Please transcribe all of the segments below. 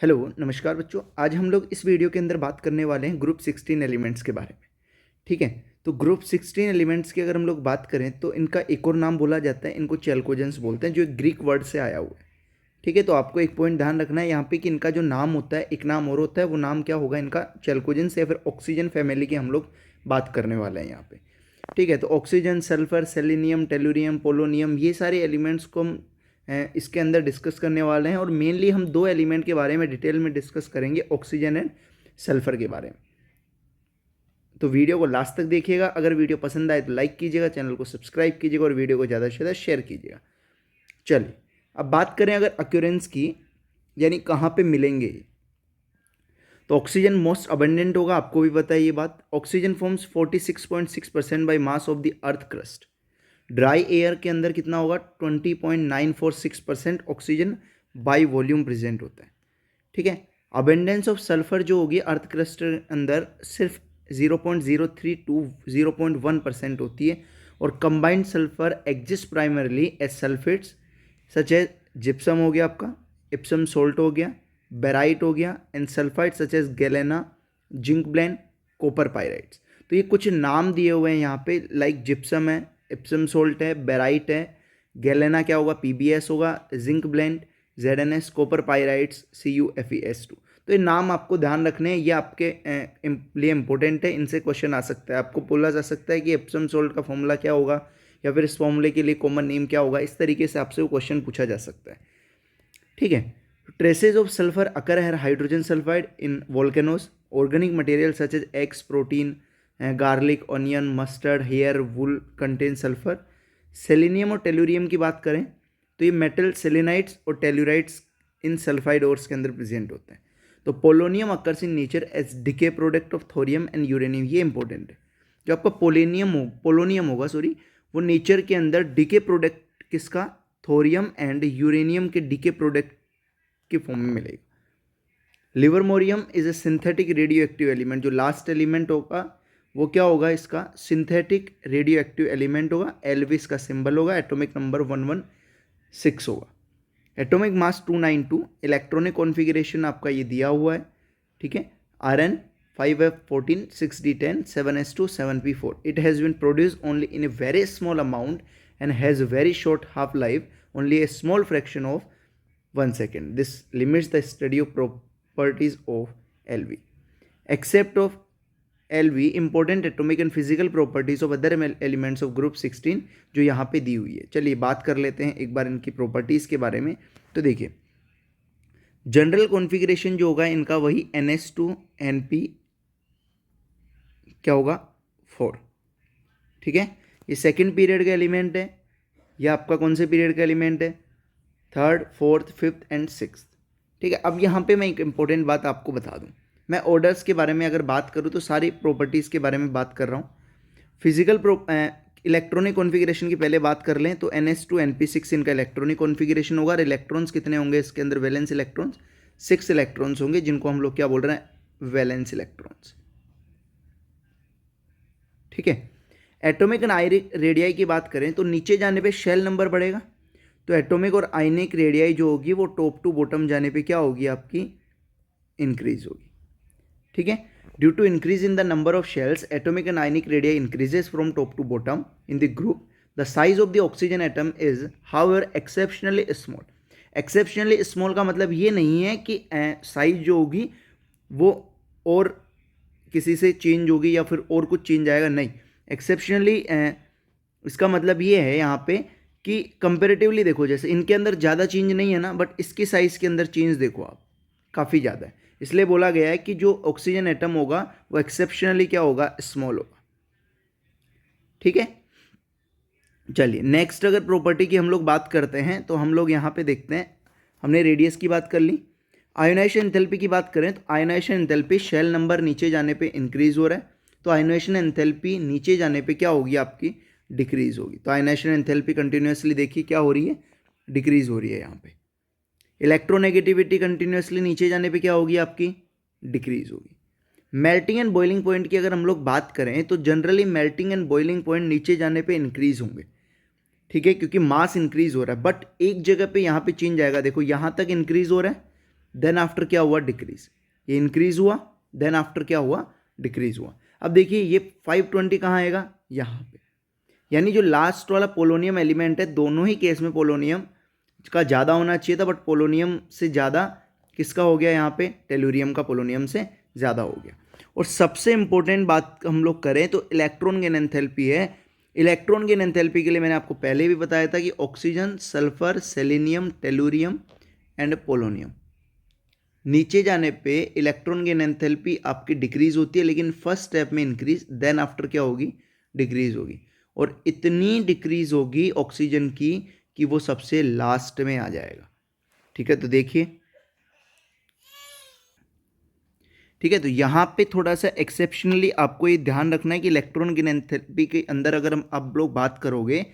Hello नमस्कार बच्चों। आज हम लोग इस वीडियो के अंदर बात करने वाले हैं ग्रुप 16 एलिमेंट्स के बारे में। ठीक है, तो ग्रुप 16 एलिमेंट्स की अगर हम लोग बात करें तो इनका एक और नाम बोला जाता है, इनको चैल्कोजेंस बोलते हैं, जो एक ग्रीक वर्ड से आया हुआ है। ठीक है, तो आपको एक पॉइंट ध्यान रखना है यहाँ पे कि इनका जो नाम होता है, एक नाम और होता है, वो नाम क्या होगा इनका? चैल्कोजेंस या फिर ऑक्सीजन फैमिली की हम लोग बात करने वाले हैं यहाँ पे। ठीक है, तो oxygen, sulphur, selenium, tellurium, polonium, ये सारे एलिमेंट्स को हम इसके अंदर डिस्कस करने वाले हैं। और मेनली हम दो एलिमेंट के बारे में डिटेल में डिस्कस करेंगे, ऑक्सीजन एंड सल्फर के बारे में। तो वीडियो को लास्ट तक देखिएगा। अगर वीडियो पसंद आए तो लाइक कीजिएगा, चैनल को सब्सक्राइब कीजिएगा और वीडियो को ज़्यादा से ज़्यादा शेयर कीजिएगा। चलिए अब बात करें अगर अक्यूरेंस की, यानी कहाँ पे मिलेंगे, तो ऑक्सीजन मोस्ट अबंडेंट होगा, आपको भी पता है ये बात। Oxygen forms 46.6% by mass of the earth crust. Dry air के अंदर कितना होगा? 20.946% ऑक्सीजन बाई वॉल्यूम प्रेजेंट होता है। ठीक है, अबेंडेंस ऑफ सल्फर जो होगी अर्थ क्रस्ट अंदर सिर्फ 0.03 टू 0.1% होती है। और combined sulphur exist primarily as sulphates such as gypsum हो गया आपका, इप्सम सोल्ट हो गया, बेराइट हो गया, and sulphide such as galena, zinc blende, copper pyrites. तो ये कुछ नाम दिए हुए हैं यहाँ पे, लाइक जिप्सम है, इप्सम सोल्ट है, बेराइट है, गैलेना क्या होगा? पीबीएस होगा, zinc blende ZNS, copper pyrites CuFeS2। तो ये नाम आपको ध्यान रखने हैं, ये आपके लिए इंपॉर्टेंट है, इनसे क्वेश्चन आ सकता है। आपको बोला जा सकता है कि एप्सम सोल्ट का फॉर्मूला क्या होगा, या फिर इस फॉर्मूले के लिए कॉमन नेम क्या होगा, इस तरीके से आपसे वो क्वेश्चन पूछा जा सकता है। ठीक है, ट्रेसेज ऑफ सल्फर अकर है hydrogen sulphide in volcanoes. Organic material such as eggs, protein, garlic, onion, mustard, hair, wool contain sulphur. Selenium और टेलुरियम की बात करें तो ये मेटल सेलेनाइट्स और टेलुराइट्स इन सल्फाइड ओर्स के अंदर प्रेजेंट होते हैं। तो polonium occurs in nature as decay product of thorium and uranium. ये इंपॉर्टेंट है, जो आपका पोलोनियम होगा सॉरी, वो नेचर के अंदर डिके प्रोडक्ट किसका? थोरियम एंड यूरेनियम के डिके प्रोडक्ट के फॉर्म में मिलेगा। Livermorium is a synthetic radio active element. जो लास्ट एलिमेंट होगा वो क्या होगा? इसका सिंथेटिक रेडियो एक्टिव एलिमेंट होगा। LV इसका सिंबल होगा, एटॉमिक नंबर 116 होगा, एटॉमिक मास 292, इलेक्ट्रॉनिक कॉन्फ़िगरेशन आपका ये दिया हुआ है। ठीक है, Rn 5f14 6d10 7s2 7p4। It has been produce only in a very small amount and has very short half life, only a small fraction of 1 second. This limits the study of properties of LV. Except of LV, important atomic and physical properties of other elements of group 16 जो यहाँ पे दी हुई है। चलिए बात कर लेते हैं एक बार इनकी प्रॉपर्टीज़ के बारे में। तो देखिए, जनरल कॉन्फ़िगरेशन जो होगा इनका वही NH2NP क्या होगा? 4। ठीक है, ये सेकेंड पीरियड का एलिमेंट है। यह आपका कौन से पीरियड का एलिमेंट है? Third, fourth, fifth and sixth. ठीक है, अब यहाँ पे मैं एक इंपॉर्टेंट बात आपको बता दूँ। मैं ऑर्डर्स के बारे में अगर बात करूँ तो सारी प्रॉपर्टीज़ के बारे में बात कर रहा हूँ। फिजिकल इलेक्ट्रॉनिक कॉन्फ़िगरेशन की पहले बात कर लें तो NH2NP6 इनका इलेक्ट्रॉनिक कॉन्फ़िगरेशन होगा। और इलेक्ट्रॉन्स कितने होंगे इसके अंदर? वैलेंस इलेक्ट्रॉन्स 6 इलेक्ट्रॉन्स होंगे, जिनको हम लोग क्या बोल रहे हैं? Valence electrons. ठीक है, एटॉमिक एंड आयनिक रेडियाई की बात करें तो नीचे जाने पे शेल नंबर बढ़ेगा। तो एटॉमिक और आयनिक रेडियाई जो होगी वो टॉप टू बॉटम जाने पे क्या होगी? आपकी इंक्रीज होगी। ठीक है, due to increase in the number of shells, atomic and ionic radii increases from top to bottom in the group. The size of the oxygen atom is however exceptionally small. Exceptionally small का मतलब ये नहीं है कि size जो होगी वो और किसी से चेंज होगी या फिर और कुछ चेंज आएगा, नहीं। एक्सेप्शनली इसका मतलब ये है यहाँ पे कि कंपेरेटिवली देखो, जैसे इनके अंदर ज़्यादा चेंज नहीं है ना, बट इसकी साइज़ के अंदर चेंज देखो आप, काफ़ी ज़्यादा है। इसलिए बोला गया है कि जो ऑक्सीजन एटम होगा वो एक्सेप्शनली क्या होगा? स्मॉल होगा। ठीक है, चलिए नेक्स्ट अगर प्रॉपर्टी की हम लोग बात करते हैं तो हम लोग यहाँ पे देखते हैं, हमने रेडियस की बात कर ली। आयोनाइजेशन एंथैल्पी की बात करें तो आयोनाइजेशन एंथैल्पी शेल नंबर नीचे जाने पे इंक्रीज हो रहा है, तो आयोनाइजेशन एंथैल्पी नीचे जाने पे क्या होगी? आपकी डिक्रीज होगी। तो आयोनाइजेशन एंथैल्पी कंटिन्यूसली देखिए क्या हो रही है? डिक्रीज हो रही है यहाँ पे। इलेक्ट्रोनेगेटिविटी कंटिन्यूसली नीचे जाने पे क्या होगी? आपकी डिक्रीज होगी। मेल्टिंग एंड बॉइलिंग पॉइंट की अगर हम लोग बात करें तो generally melting and boiling point नीचे जाने पे इंक्रीज होंगे। ठीक है, क्योंकि मास इंक्रीज हो रहा है, बट एक जगह पे यहाँ पे चेंज आएगा। देखो यहाँ तक इंक्रीज हो रहा है, देन आफ्टर क्या हुआ, डिक्रीज, ये इंक्रीज हुआ, देन आफ्टर क्या हुआ, डिक्रीज हुआ। अब देखिए ये 520 कहाँ आएगा, यहाँ पे, यानी जो लास्ट वाला पोलोनियम एलिमेंट है, दोनों ही केस में पोलोनियम का ज़्यादा होना चाहिए था, बट पोलोनियम से ज़्यादा किसका हो गया यहाँ पे, टेलुरियम का पोलोनियम से ज़्यादा हो गया। और सबसे इंपॉर्टेंट बात हम लोग करें तो इलेक्ट्रॉन गेन एंथैल्पी है। इलेक्ट्रॉन गेन एंथैल्पी के लिए मैंने आपको पहले भी बताया था कि oxygen, sulphur, selenium, tellurium and polonium, नीचे जाने पे इलेक्ट्रॉन गेन एंथैल्पी आपकी डिक्रीज होती है, लेकिन फर्स्ट स्टेप में इंक्रीज, देन आफ्टर क्या होगी, डिक्रीज होगी। और इतनी डिक्रीज होगी ऑक्सीजन की कि वो सबसे लास्ट में आ जाएगा। ठीक है, तो देखिए, ठीक है, तो यहाँ पे थोड़ा सा एक्सेप्शनली आपको ये ध्यान रखना है कि इलेक्ट्रॉन गेन एंथैल्पी के अंदर अगर हम आप लोग बात करोगे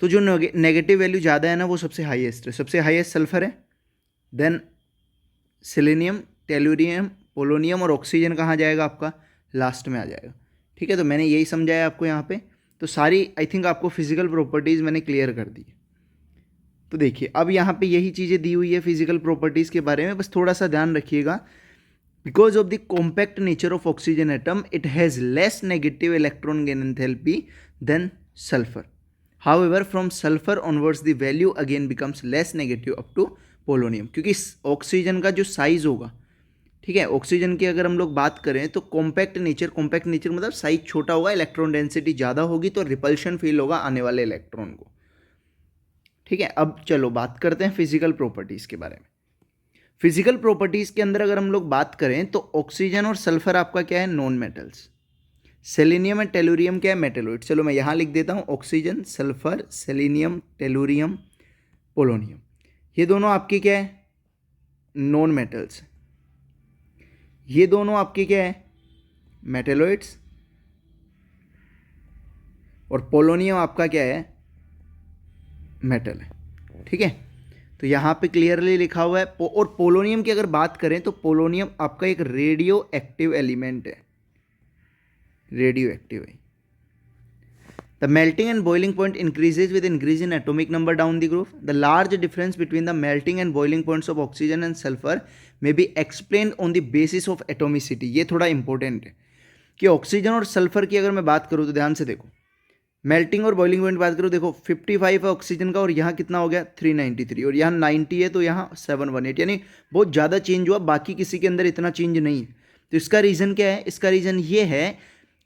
तो जो नेगेटिव वैल्यू ज़्यादा है ना, वो सबसे हाईएस्ट है। सबसे हाईएस्ट सल्फर है, देन सेलेनियम, टेलुरियम, पोलोनियम, और ऑक्सीजन कहाँ जाएगा आपका, लास्ट में आ जाएगा। ठीक है, तो मैंने यही समझाया आपको यहाँ पे। तो सारी आई थिंक आपको फिजिकल प्रॉपर्टीज़ मैंने क्लियर कर दी। तो देखिए अब यहाँ पे यही चीज़ें दी हुई है फिजिकल प्रॉपर्टीज़ के बारे में, बस थोड़ा सा ध्यान रखिएगा। Because of the compact nature of oxygen atom, it has less negative electron gain enthalpy than sulphur. However from sulphur onwards the value again becomes less negative up to polonium, क्योंकि oxygen का जो size होगा, ठीक है, oxygen की अगर हम लोग बात करें तो कॉम्पैक्ट नेचर मतलब साइज छोटा होगा, इलेक्ट्रॉन डेंसिटी ज़्यादा होगी, तो रिपल्शन फील होगा आने वाले इलेक्ट्रॉन को। ठीक है, अब चलो बात करते हैं फिजिकल प्रॉपर्टीज़ के बारे में। फिजिकल प्रॉपर्टीज़ के अंदर अगर हम लोग बात करें तो ऑक्सीजन और सल्फर आपका क्या है, non metals. Selenium and tellurium क्या है, मेटेलॉइड। चलो मैं यहाँ लिख देता हूँ, oxygen, sulphur, selenium, tellurium, polonium, ये दोनों आपके क्या है, नॉन मेटल्स। ये दोनों आपके क्या है, मेटेलॉइड्स। और पोलोनियम आपका क्या है, मेटल है। ठीक है, तो यहाँ पे क्लियरली लिखा हुआ है। और पोलोनियम की अगर बात करें तो पोलोनियम आपका एक रेडियो एक्टिव एलिमेंट है, रेडियो एक्टिव है। The melting and boiling point increases with increase in atomic number down the groove. The large difference between the melting and boiling points of oxygen and sulfur may be explained on the basis of atomicity. ये थोड़ा important है कि oxygen और sulphur की अगर मैं बात करूँ तो ध्यान से देखो, मेल्टिंग और बॉइलिंग पॉइंट बात करूँ, देखो 55 है ऑक्सीजन का और यहाँ कितना हो गया 393, और यहाँ 90 है तो यहाँ 718, यानी बहुत ज़्यादा चेंज हुआ, बाकी किसी के अंदर इतना चेंज नहीं है। तो इसका रीज़न क्या है, इसका रीज़न ये है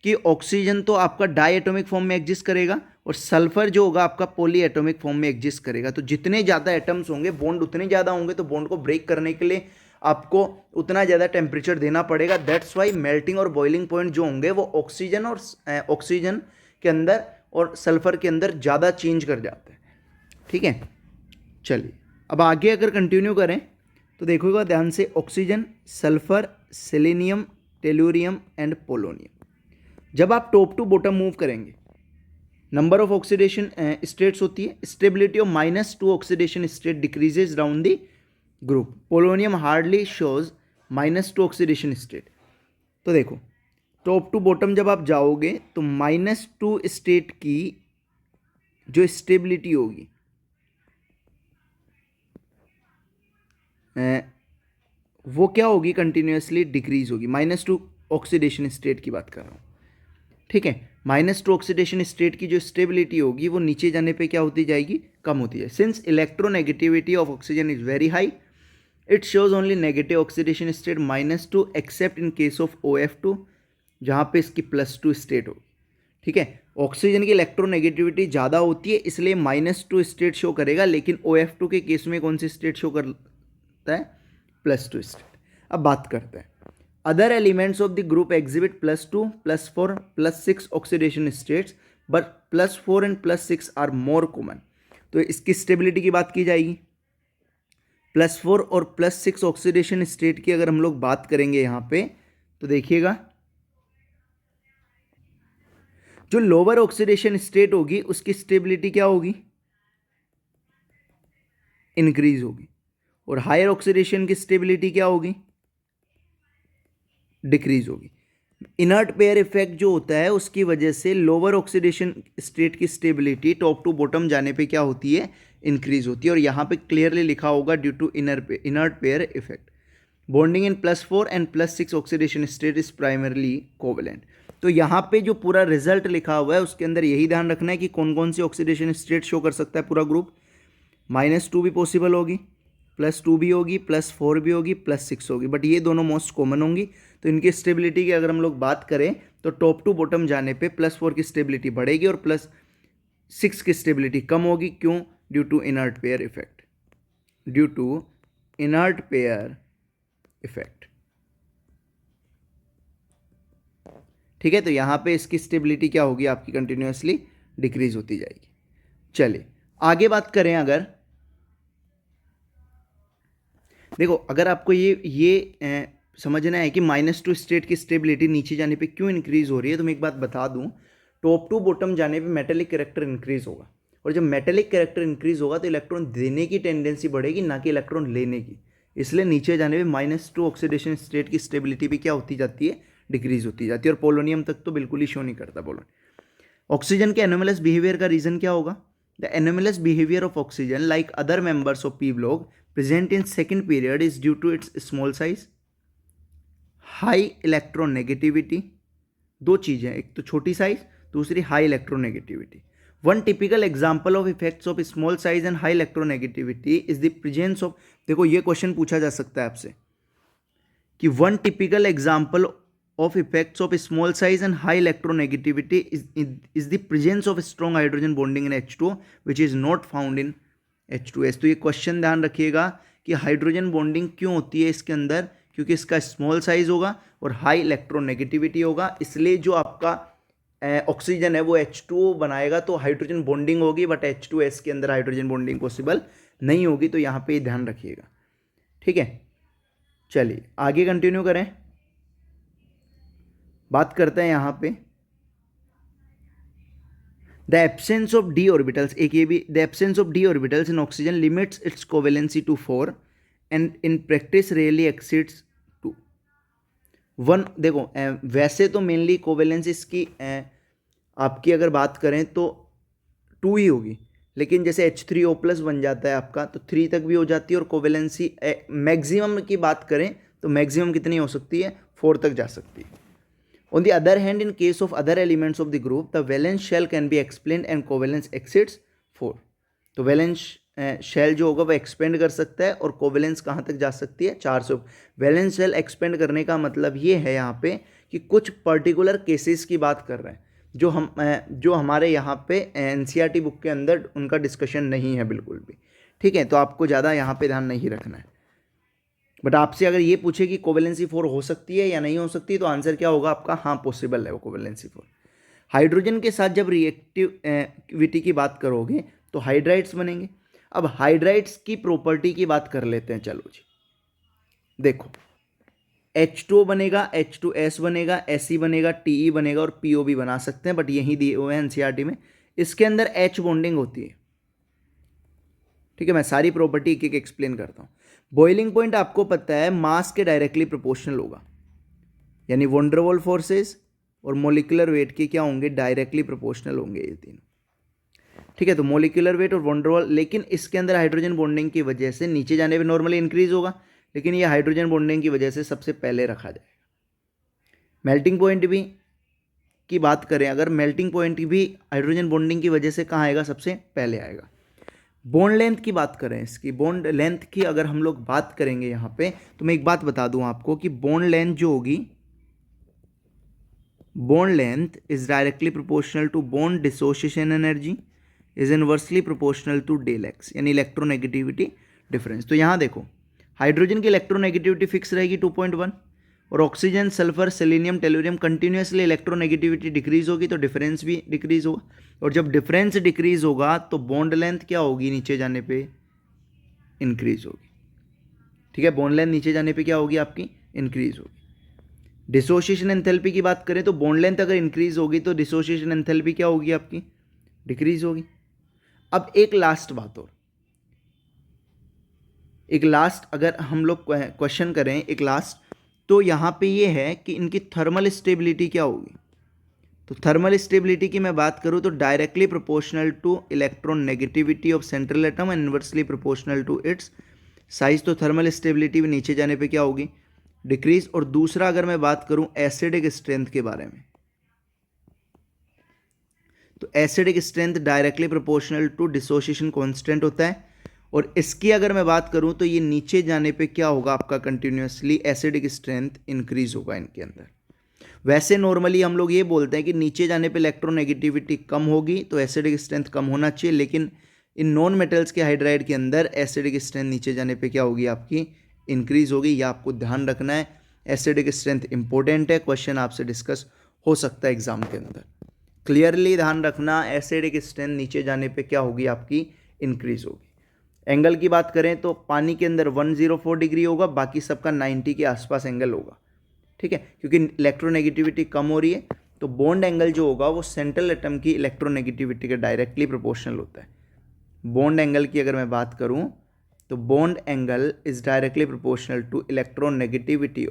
कि ऑक्सीजन तो आपका डाई एटॉमिक फॉर्म में एग्जिस्ट करेगा और सल्फर जो होगा आपका पॉली एटॉमिक फॉर्म में एग्जिस्ट करेगा। तो जितने ज़्यादा एटम्स होंगे, बॉन्ड उतने ज़्यादा होंगे, तो बॉन्ड को ब्रेक करने के लिए आपको उतना ज़्यादा टेम्परेचर देना पड़ेगा। दैट्स वाई मेल्टिंग और बॉइलिंग पॉइंट जो होंगे वो ऑक्सीजन के अंदर और सल्फर के अंदर ज़्यादा चेंज कर जाते हैं। ठीक है, चलिए अब आगे अगर कंटिन्यू करें तो देखोगा ध्यान से, oxygen, sulphur, selenium, tellurium and polonium, जब आप टॉप टू बॉटम मूव करेंगे, नंबर ऑफ ऑक्सीडेशन स्टेट्स होती है, stability of -2 oxidation state decreases down the group. Polonium hardly shows -2 oxidation state. तो देखो टॉप टू बॉटम जब आप जाओगे तो -2 स्टेट की जो स्टेबिलिटी होगी वो क्या होगी, कंटिन्यूसली डिक्रीज होगी। -2 ऑक्सीडेशन स्टेट की बात कर रहा हूँ। ठीक है, -2 ऑक्सीडेशन स्टेट की जो स्टेबिलिटी होगी वो नीचे जाने पे क्या होती जाएगी, कम होती है। Since electronegativity of oxygen is very high, it shows only negative oxidation state -2 accept in case of OF2, जहाँ पे इसकी +2 स्टेट होगी। ठीक है, ऑक्सीजन की इलेक्ट्रोनेगेटिविटी ज़्यादा होती है इसलिए -2 स्टेट शो करेगा, लेकिन OF2 के केस में कौन सी स्टेट शो करता है, +2 स्टेट। अब बात करते हैं, other elements of the group exhibit +2, +4, +6 oxidation states, but +4 and +6 are more common. तो इसकी स्टेबिलिटी की बात की जाएगी। +4 और +6 ऑक्सीडेशन स्टेट की अगर हम लोग बात करेंगे यहाँ पे तो देखिएगा, जो लोअर ऑक्सीडेशन स्टेट होगी उसकी स्टेबिलिटी क्या होगी, इंक्रीज होगी, और हायर ऑक्सीडेशन की स्टेबिलिटी क्या होगी, डिक्रीज होगी। इनर्ट पेयर इफेक्ट जो होता है उसकी वजह से लोअर ऑक्सीडेशन स्टेट की स्टेबिलिटी टॉप टू बॉटम जाने पे क्या होती है, इंक्रीज होती है। और यहाँ पे क्लियरली लिखा होगा due to inert pair effect. Bonding in +4 and +6 oxidation state is primarily covalent. तो यहाँ पे जो पूरा रिजल्ट लिखा हुआ है उसके अंदर यही ध्यान रखना है कि कौन कौन सी ऑक्सीडेशन स्टेट शो कर सकता है पूरा ग्रुप। -2 भी पॉसिबल होगी, +2 भी होगी, +4 भी होगी, +6 होगी, बट ये दोनों मोस्ट कॉमन होंगी। तो इनकी स्टेबिलिटी की अगर हम लोग बात करें तो टॉप टू बॉटम जाने पे +4 की स्टेबिलिटी बढ़ेगी और +6 की स्टेबिलिटी कम होगी। क्यों? Due to inert pair effect, due to inert pair effect. ठीक है, तो यहाँ पे इसकी स्टेबिलिटी क्या होगी आपकी, कंटिन्यूसली डिक्रीज होती जाएगी। चलिए आगे बात करें। अगर देखो, अगर आपको ये समझना है कि -2 स्टेट की स्टेबिलिटी नीचे जाने पे क्यों इंक्रीज हो रही है, तो मैं एक बात बता दूं, टॉप टू बॉटम जाने पे मेटेलिक कैरेक्टर इंक्रीज होगा, और जब मेटेलिक कैरेक्टर इंक्रीज होगा तो इलेक्ट्रॉन देने की टेंडेंसी बढ़ेगी, ना कि इलेक्ट्रॉन लेने की। इसलिए नीचे जाने पे -2 ऑक्सीडेशन स्टेट की स्टेबिलिटी भी क्या होती जाती है, डिक्रीज होती जाती है। और पोलोनियम तक तो बिल्कुल ही शो नहीं करता पोलोनियम। ऑक्सीजन के एनोमलस बिहेवियर का रीजन क्या होगा? The anomalous behaviour of oxygen like other members of p block present in second period is due to its small size, high electronegativity. दो चीज़ें, एक तो छोटी साइज, दूसरी high electronegativity. One typical example of effects of small size and high electronegativity is the presence of, देखो ये question पूछा जा सकता है आपसे कि one typical example of effects of small size and high electronegativity is the presence of strong hydrogen bonding in H2O which is not found in H2S। तो ये क्वेश्चन ध्यान रखिएगा कि हाइड्रोजन बॉन्डिंग क्यों होती है इसके अंदर, क्योंकि इसका स्मॉल साइज होगा और हाई इलेक्ट्रोनेगेटिविटी होगा, इसलिए जो आपका ऑक्सीजन है वो H2O बनाएगा तो हाइड्रोजन बॉन्डिंग होगी, बट H2S के अंदर हाइड्रोजन बॉन्डिंग पॉसिबल नहीं होगी। तो यहाँ पे ध्यान रखिएगा, ठीक है। चलिए आगे कंटिन्यू करें, बात करते हैं यहाँ पे the absence of d orbitals. एक ये भी, the absence of d orbitals in oxygen limits its covalency to 4 and in practice really exceeds 2 1। देखो वैसे तो मेनली कोवेलेंसी इसकी आपकी अगर बात करें तो 2 ही होगी, लेकिन जैसे H3O+ बन जाता है आपका तो 3 तक भी हो जाती है, और कोवेलेंसी मैक्सिमम की बात करें तो मैक्सिमम कितनी हो सकती है, 4 तक जा सकती है। On the other hand, in case of other elements of the group, the valence shell can be expanded and covalence exceeds 4। तो वैलेंस शेल जो होगा वो एक्सपेंड कर सकता है और कोवेलेंस कहाँ तक जा सकती है, 4 से। वैलेंस शेल एक्सपेंड करने का मतलब ये है यहाँ पे कि कुछ पर्टिकुलर केसेस की बात कर रहे हैं जो हमारे यहाँ पे NCERT बुक के अंदर उनका डिस्कशन नहीं है बिल्कुल भी, ठीक है। तो आपको ज़्यादा यहाँ पे ध्यान नहीं रखना है, बट आपसे अगर ये पूछे कि कोवेलेंसी 4 हो सकती है या नहीं हो सकती, तो आंसर क्या होगा आपका, हाँ पॉसिबल है वो कोवेलेंसी 4। हाइड्रोजन के साथ जब रिएक्टिविटी की बात करोगे तो हाइड्राइड्स बनेंगे। अब हाइड्राइड्स की प्रॉपर्टी की बात कर लेते हैं, चलो जी। देखो H2O बनेगा, H2S बनेगा, Se बनेगा, Te बनेगा और PO भी बना सकते हैं, बट यही दिए हुए हैं NCERT में। इसके अंदर H बॉन्डिंग होती है, ठीक है। मैं सारी प्रॉपर्टी एक एक एक्सप्लेन करता हूँ। बॉइलिंग पॉइंट आपको पता है मास के डायरेक्टली प्रोपोर्शनल होगा, यानी वॉन डेर वाल्स फोर्सेस और मोलिकुलर वेट के क्या होंगे, डायरेक्टली प्रोपोर्शनल होंगे ये तीनों, ठीक है। तो मोलिकुलर वेट और वॉन डेर वाल्स, लेकिन इसके अंदर हाइड्रोजन बॉन्डिंग की वजह से नीचे जाने पे नॉर्मली इंक्रीज होगा, लेकिन ये हाइड्रोजन बॉन्डिंग की वजह से सबसे पहले रखा जाएगा। मेल्टिंग पॉइंट भी की बात करें, अगर मेल्टिंग पॉइंट भी हाइड्रोजन बॉन्डिंग की वजह से कहाँ आएगा, सबसे पहले आएगा। बॉन्ड लेंथ की बात करें, इसकी बॉन्ड लेंथ की अगर हम लोग बात करेंगे यहाँ पे, तो मैं एक बात बता दूं आपको कि बॉन्ड लेंथ जो होगी, bond length is directly proportional to bond dissociation energy is inversely proportional to del x, यानी इलेक्ट्रोनेगेटिविटी डिफरेंस। तो यहाँ देखो हाइड्रोजन की इलेक्ट्रोनेगेटिविटी फिक्स रहेगी 2.1, और oxygen, sulphur, selenium, tellurium continuously electronegativity decrease होगी तो डिफरेंस भी डिक्रीज होगा, और जब डिफरेंस डिक्रीज होगा तो बॉन्ड लेंथ क्या होगी, नीचे जाने पे इंक्रीज होगी, ठीक है। बॉन्ड लेंथ नीचे जाने पे क्या होगी आपकी, इंक्रीज होगी। डिसोसिएशन एंथैल्पी की बात करें तो बॉन्ड लेंथ अगर इंक्रीज होगी तो डिसोसिएशन एंथैल्पी क्या होगी आपकी, डिक्रीज होगी। अब एक लास्ट बात और, एक लास्ट अगर हम लोग क्वेश्चन करें एक लास्ट, तो यहाँ पे ये है कि इनकी थर्मल स्टेबिलिटी क्या होगी। तो थर्मल स्टेबिलिटी की मैं बात करूँ तो directly proportional to electron negativity of central atom and inversely proportional to its size तो थर्मल स्टेबिलिटी भी नीचे जाने पे क्या होगी, डिक्रीज। और दूसरा अगर मैं बात करूं एसिडिक स्ट्रेंथ के बारे में, तो acidic strength directly proportional to dissociation constant होता है। और इसकी अगर मैं बात करूं तो ये नीचे जाने पे क्या होगा आपका, कंटिन्यूसली एसिडिक स्ट्रेंथ इंक्रीज होगा इनके अंदर। वैसे नॉर्मली हम लोग ये बोलते हैं कि नीचे जाने पे इलेक्ट्रोनेगेटिविटी कम होगी तो एसिडिक स्ट्रेंथ कम होना चाहिए, लेकिन इन नॉन मेटल्स के हाइड्राइड के अंदर एसिडिक स्ट्रेंथ नीचे जाने पे क्या होगी आपकी, इंक्रीज होगी। यह आपको ध्यान रखना है, एसिडिक स्ट्रेंथ इंपॉर्टेंट है, क्वेश्चन आपसे डिस्कस हो सकता है एग्जाम के अंदर। क्लियरली ध्यान रखना, एसिडिक स्ट्रेंथ नीचे जाने पे क्या होगी आपकी, इंक्रीज होगी। एंगल की बात करें तो पानी के अंदर 104 डिग्री होगा, बाकी सबका 90 के आसपास एंगल होगा, ठीक है, क्योंकि इलेक्ट्रोनेगेटिविटी कम हो रही है। तो बॉन्ड एंगल जो होगा वो सेंट्रल एटम की इलेक्ट्रोनेगेटिविटी के डायरेक्टली प्रोपोर्शनल होता है। बॉन्ड एंगल की अगर मैं बात करूं तो bond angle is directly proportional to electronegativity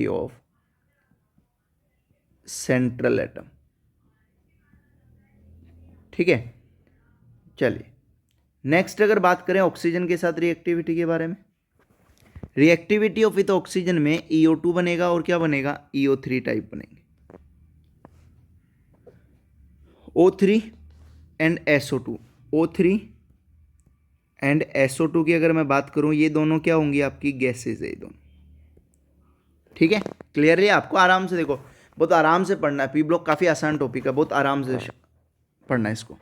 of central atom, ठीक है। चलिए नेक्स्ट अगर बात करें ऑक्सीजन के साथ रिएक्टिविटी के बारे में, रिएक्टिविटी ऑफ विथ ऑक्सीजन में EO2 बनेगा और क्या बनेगा, EO3 टाइप बनेंगे। O3 and SO2, O3 and SO2 की अगर मैं बात करूं, ये दोनों क्या होंगी आपकी, गैसेज है ये दोनों, ठीक है। क्लियरली आपको आराम से देखो, बहुत आराम से पढ़ना है, पी ब्लॉक काफ़ी आसान टॉपिक है, बहुत आराम से पढ़ना है इसको।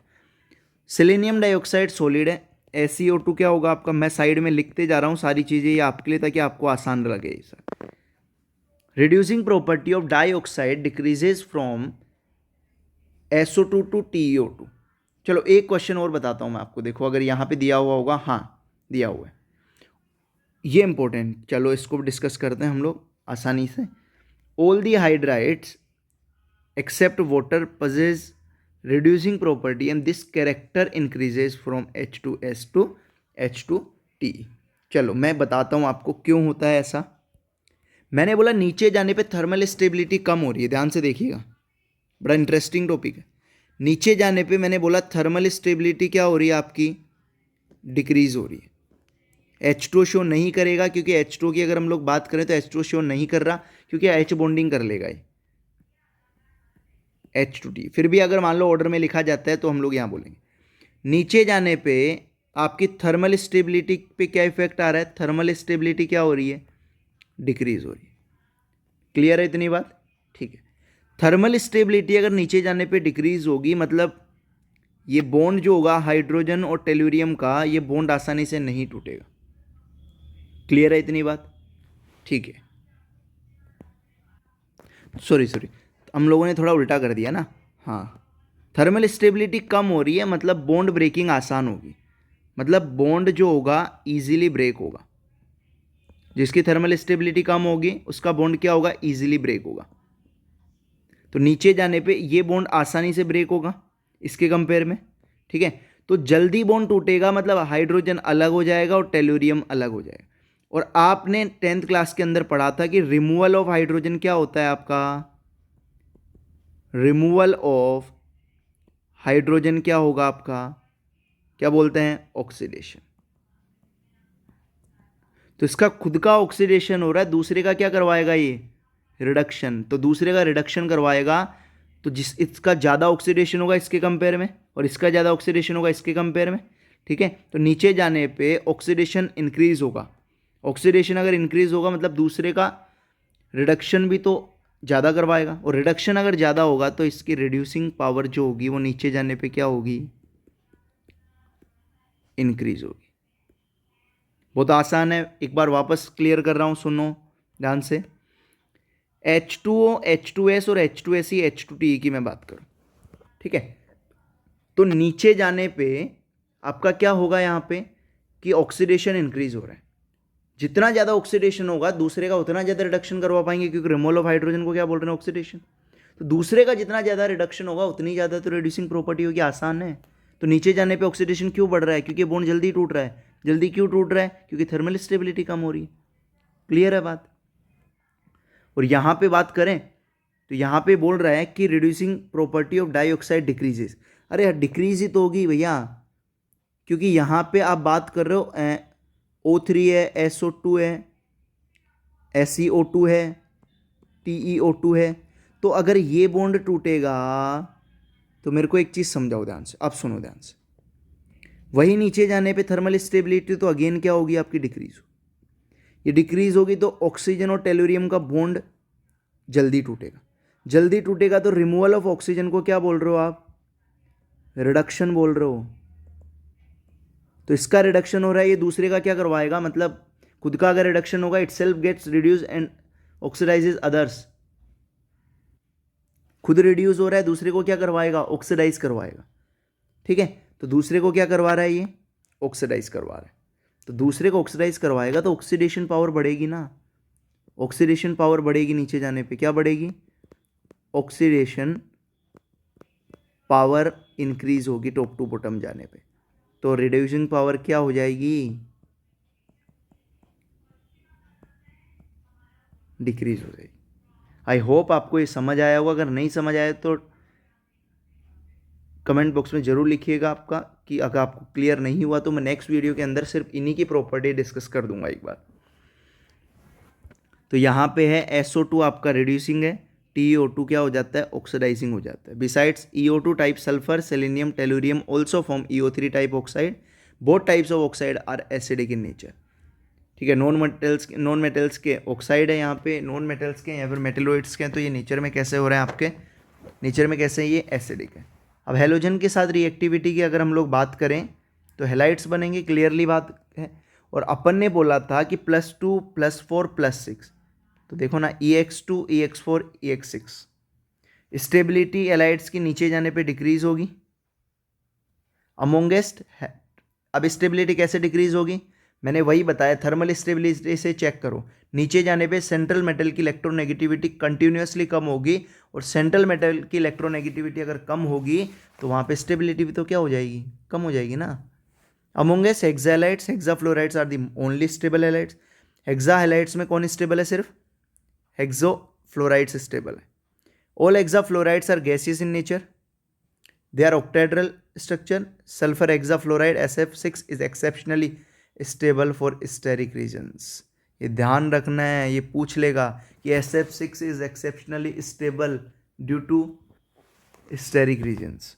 सिलीनियम डाइऑक्साइड सॉलिड है, SiO2 क्या होगा आपका, मैं साइड में लिखते जा रहा हूँ सारी चीज़ें ये आपके लिए ताकि आपको आसान लगे ये sir. Reducing property of dioxide decreases from SO2 to TiO2। चलो एक क्वेश्चन और बताता हूँ मैं आपको, देखो अगर यहाँ पे दिया हुआ होगा, हाँ दिया हुआ है, ये इंपॉर्टेंट, चलो इसको डिस्कस करते हैं हम लोग आसानी से। All the hydrides except water possess reducing property and this character increases from H2S to H2T। चलो मैं बताता हूँ आपको क्यों होता है ऐसा। मैंने बोला नीचे जाने पे थर्मल स्टेबिलिटी कम हो रही है, ध्यान से देखिएगा, बड़ा इंटरेस्टिंग टॉपिक है। नीचे जाने पे मैंने बोला थर्मल स्टेबिलिटी क्या हो रही है आपकी, डिक्रीज हो रही है। H2 शो नहीं करेगा, क्योंकि H2 की अगर हम लोग बात करें तो H2 शो नहीं कर रहा, क्योंकि H बॉन्डिंग कर लेगा ये H2T। फिर भी अगर मान लो ऑर्डर में लिखा जाता है तो हम लोग यहाँ बोलेंगे नीचे जाने पे आपकी थर्मल स्टेबिलिटी पे क्या इफेक्ट आ रहा है, थर्मल स्टेबिलिटी क्या हो रही है, डिक्रीज हो रही है। क्लियर है इतनी बात, ठीक है। थर्मल स्टेबिलिटी अगर नीचे जाने पे डिक्रीज होगी, मतलब ये बॉन्ड जो होगा हाइड्रोजन और टेल्यूरियम का, ये बॉन्ड आसानी से नहीं टूटेगा। क्लियर है इतनी बात, ठीक है। सॉरी हम लोगों ने थोड़ा उल्टा कर दिया ना, हाँ। थर्मल स्टेबिलिटी कम हो रही है मतलब बॉन्ड ब्रेकिंग आसान होगी, मतलब बॉन्ड जो होगा इजीली ब्रेक होगा। जिसकी थर्मल स्टेबिलिटी कम होगी उसका बॉन्ड क्या होगा, इजीली ब्रेक होगा। तो नीचे जाने पे ये बॉन्ड आसानी से ब्रेक होगा इसके कंपेयर में, ठीक है। तो जल्दी बॉन्ड टूटेगा, मतलब हाइड्रोजन अलग हो जाएगा और टेल्यूरियम अलग हो जाएगा। और आपने 10th क्लास के अंदर पढ़ा था कि रिमूवल ऑफ हाइड्रोजन क्या होता है आपका, रिमूवल ऑफ हाइड्रोजन क्या होगा आपका, क्या बोलते हैं, ऑक्सीडेशन। तो इसका खुद का ऑक्सीडेशन हो रहा है, दूसरे का क्या करवाएगा ये, रिडक्शन। तो दूसरे का रिडक्शन करवाएगा, तो जिस इसका ज़्यादा ऑक्सीडेशन होगा इसके कंपेयर में और इसका ज़्यादा ऑक्सीडेशन होगा इसके कंपेयर में, ठीक है। तो नीचे जाने पे ऑक्सीडेशन इंक्रीज होगा, ऑक्सीडेशन अगर इंक्रीज होगा मतलब दूसरे का रिडक्शन भी तो ज़्यादा करवाएगा, और रिडक्शन अगर ज़्यादा होगा तो इसकी रिड्यूसिंग पावर जो होगी वो नीचे जाने पे क्या होगी, इंक्रीज होगी। बहुत आसान है, एक बार वापस क्लियर कर रहा हूँ, सुनो ध्यान से। H2O, H2S और H2SE H2TE की मैं बात करूँ, ठीक है। तो नीचे जाने पे आपका क्या होगा यहाँ पे कि ऑक्सीडेशन इंक्रीज हो रहा है। जितना ज़्यादा ऑक्सीडेशन होगा दूसरे का उतना ज़्यादा रिडक्शन करवा पाएंगे, क्योंकि रिमूवल ऑफ हाइड्रोजन को क्या बोल रहे हैं, ऑक्सीडेशन। तो दूसरे का जितना ज़्यादा रिडक्शन होगा उतनी ज़्यादा तो रिड्यूसिंग प्रॉपर्टी होगी, आसान है। तो नीचे जाने पे ऑक्सीडेशन क्यों बढ़ रहा है, क्योंकि बॉन्ड जल्दी टूट रहा है। जल्दी क्यों टूट रहा है, क्योंकि थर्मल स्टेबिलिटी कम हो रही है। क्लियर है बात। और यहाँ पे बात करें तो यहाँ पे बोल रहा है कि reducing property of dioxide decreases. अरे यार डिक्रीज ही तो होगी भैया, क्योंकि यहाँ पे आप बात कर रहे हो O3 है, SO2 है, SeO2 है, TeO2 है। तो अगर ये बॉन्ड टूटेगा तो मेरे को एक चीज़ समझाओ ध्यान से, अब सुनो ध्यान से। वही नीचे जाने पे थर्मल स्टेबिलिटी तो अगेन क्या होगी आपकी, डिक्रीज। ये डिक्रीज होगी तो ऑक्सीजन और टेलुरियम का बॉन्ड जल्दी टूटेगा। जल्दी टूटेगा तो रिमूवल ऑफ ऑक्सीजन को क्या बोल रहे हो आप, रिडक्शन बोल रहे हो। तो इसका रिडक्शन हो रहा है, ये दूसरे का क्या करवाएगा, मतलब खुद का अगर रिडक्शन होगा itself gets reduce and oxidises others. खुद रिड्यूस हो रहा है, दूसरे को क्या करवाएगा, ऑक्सीडाइज करवाएगा। ठीक है, तो दूसरे को क्या करवा रहा है, ये ऑक्सीडाइज करवा रहा है। तो दूसरे को ऑक्सीडाइज करवाएगा तो ऑक्सीडेशन पावर बढ़ेगी ना। ऑक्सीडेशन पावर बढ़ेगी, नीचे जाने पे क्या बढ़ेगी, ऑक्सीडेशन पावर इंक्रीज होगी टॉप टू बॉटम जाने पे। तो रिड्यूसिंग पावर क्या हो जाएगी, डिक्रीज हो जाएगी। आई होप आपको ये समझ आया होगा। अगर नहीं समझ आया तो कमेंट बॉक्स में जरूर लिखिएगा आपका, कि अगर आपको क्लियर नहीं हुआ तो मैं नेक्स्ट वीडियो के अंदर सिर्फ इन्हीं की प्रॉपर्टी डिस्कस कर दूंगा एक बार। तो यहाँ पे है SO2 आपका रिड्यूसिंग है, TeO2 क्या हो जाता है, ऑक्सीडाइजिंग हो जाता है। Besides EO2 type sulphur, selenium, tellurium also form EO3 type oxide. Both types of oxide are acidic in nature. ठीक है, नॉन मेटल्स के ऑक्साइड है यहाँ पे, नॉन मेटल्स के या फिर मेटेलोइड्स के हैं, तो ये नेचर में कैसे हो रहे हैं आपके, नेचर में कैसे ये एसिडिक है। अब हेलोजन के साथ रिएक्टिविटी की अगर हम लोग बात करें तो हेलाइड्स बनेंगे, क्लियरली बात है। और अपन ने बोला था कि +2 +4 +6, तो देखो ना EX2 EX4 EX6। Stability halides की नीचे जाने पे डिक्रीज होगी अमोंगेस्ट। अब स्टेबिलिटी कैसे डिक्रीज होगी, मैंने वही बताया, थर्मल स्टेबिलिटी से चेक करो। नीचे जाने पे सेंट्रल मेटल की इलेक्ट्रोनेगेटिविटी कंटिन्यूसली कम होगी, और सेंट्रल मेटल की इलेक्ट्रोनेगेटिविटी अगर कम होगी तो वहाँ पे स्टेबिलिटी भी तो क्या हो जाएगी, कम हो जाएगी ना। Amongst hexahalides, hexafluorides are the only stable halides. Hexahalides में कौन स्टेबल है, सिर्फ हेक्सो फ्लोराइड्स स्टेबल है। All hexafluorides are gaseous in nature, they are octahedral structure. Sulphur hexafluoride SF6 is exceptionally stable for steric reasons. ये ध्यान रखना है, ये पूछ लेगा कि SF6 is exceptionally stable due to steric reasons.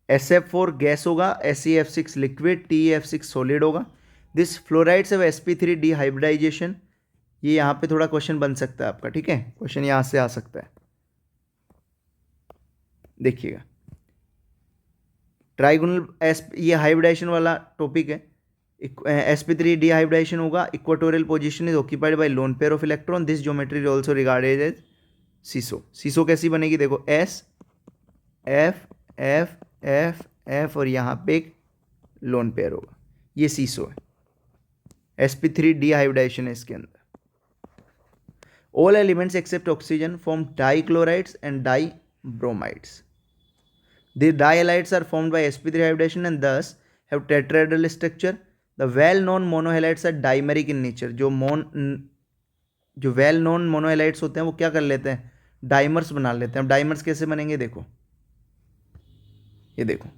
SF4 gas होगा, SeF6 liquid, TeF6 solid होगा। This fluorides have sp3 डिहाइब्रिडाइजेशन। ये यहाँ पे थोड़ा क्वेश्चन बन सकता है आपका, ठीक है, क्वेश्चन यहाँ से आ सकता है, देखिएगा। ट्राइगोनल ये हाइब्रिडाइजेशन वाला टॉपिक है। sp3 डिहाइब्रिडाइजेशन होगा। Equatorial position is occupied by lone pair of electron, this geometry is also regarded as seesaw. Seesaw कैसी बनेगी, देखो S F F F F और यहाँ पे एक लोन पेयर होगा, ये सीसो है। sp3 डिहाइब्रिडाइजेशन है इसके अंदर। All elements except oxygen form dichlorides and dibromides. The dihalides are formed by sp3 hybridization and thus have tetrahedral structure. The well-known monohalides are dimeric in nature. जो well-known monohalides होते हैं वो क्या कर लेते हैं, डाइमर्स बना लेते हैं। अब डाइमर्स कैसे बनेंगे, देखो ये देखो,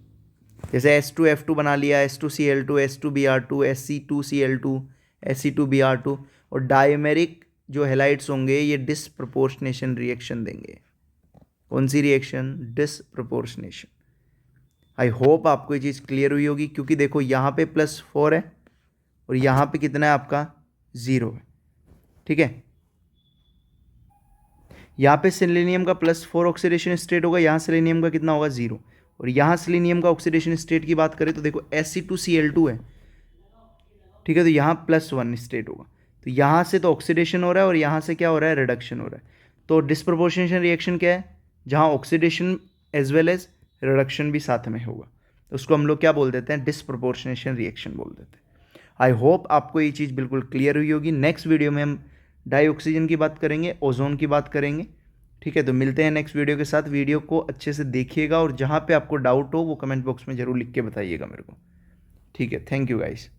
जैसे S2F2 बना लिया, S2Cl2 S2Br2 Sc2Cl2 Sc2Br2। और डाइमेरिक जो हेलाइड्स होंगे ये डिसप्रपोर्शनेशन रिएक्शन देंगे। कौन सी रिएक्शन, डिसप्रपोर्शनेशन। आई होप आपको ये चीज़ क्लियर हुई होगी, क्योंकि देखो यहाँ पे +4 है और यहाँ पे कितना है आपका 0 है, ठीक है। यहाँ पे सेलेनियम का +4 ऑक्सीडेशन स्टेट होगा, यहाँ सेलेनियम का कितना होगा 0, और यहाँ सेलेनियम का ऑक्सीडेशन स्टेट की बात करें तो देखो Sc2Cl2 है, ठीक है, तो यहाँ +1 स्टेट होगा। तो यहाँ से तो ऑक्सीडेशन हो रहा है और यहाँ से क्या हो रहा है, रिडक्शन हो रहा है। तो डिस्प्रपोर्शनेशन रिएक्शन क्या है, जहाँ oxidation as well as reduction भी साथ में होगा, तो उसको हम लोग क्या बोल देते हैं, डिस्प्रपोर्शनेशन रिएक्शन बोल देते हैं। आई होप आपको ये चीज़ बिल्कुल क्लियर हुई होगी। नेक्स्ट वीडियो में हम डाइऑक्सीजन की बात करेंगे, ओजोन की बात करेंगे, ठीक है। तो मिलते हैं नेक्स्ट वीडियो के साथ। वीडियो को अच्छे से देखिएगा और जहाँ पे आपको डाउट हो वो कमेंट बॉक्स में ज़रूर लिख के बताइएगा मेरे को, ठीक है। Thank you guys.